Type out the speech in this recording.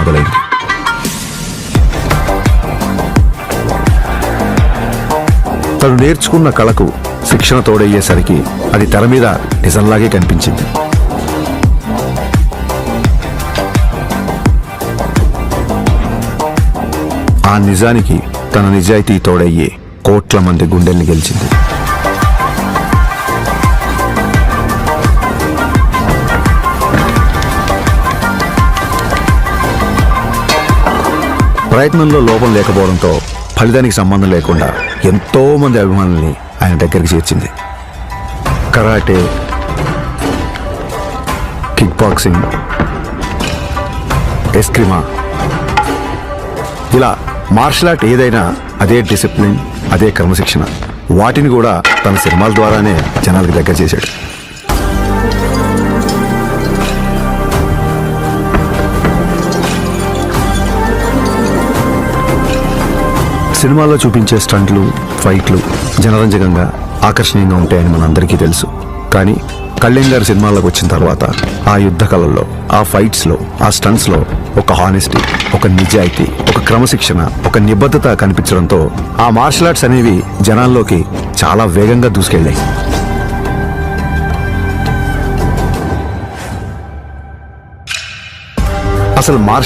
మొదలైంది. తను నేర్చుకున్న కళకు శిక్షణ తోడయ్యేసరికి అది తెర మీద నిజంలాగే కనిపించింది. ఆ నిజానికి తన నిజాయితీ తోడయ్యే కోట్ల మంది గుండెల్ని గెలిచింది. ప్రయత్నంలో లోపం లేకపోవడంతో ఫలితానికి సంబంధం లేకుండా ఎంతో మంది అభిమానుల్ని ఆయన దగ్గరికి చేర్చింది. కరాటే, కిక్ బాక్సింగ్, ఎస్క్రిమా, ఇలా మార్షల్ ఆర్ట్ ఏదైనా అదే డిసిప్లిన్, అదే క్రమశిక్షణ. వాటిని కూడా తన సినిమాల ద్వారానే జనాలకు దగ్గర చేశాడు. సినిమాల్లో చూపించే స్టంట్లు, ఫైట్లు జనరంజకంగా, ఆకర్షణీయంగా ఉంటాయని మనందరికీ తెలుసు. కానీ కళ్యాణ్ గారి సినిమాల్లోకి వచ్చిన తర్వాత ఆ యుద్ధ కళల్లో, ఆ ఫైట్స్లో, ఆ స్టంట్స్లో ఒక హానెస్టీ, ఒక నిజాయితీ, ఒక క్రమశిక్షణ, ఒక నిబద్ధత కనిపించడంతో ఆ మార్షల్ ఆర్ట్స్ అనేవి జనాల్లోకి చాలా వేగంగా దూసుకెళ్ళాయి. అసలు మార్షల్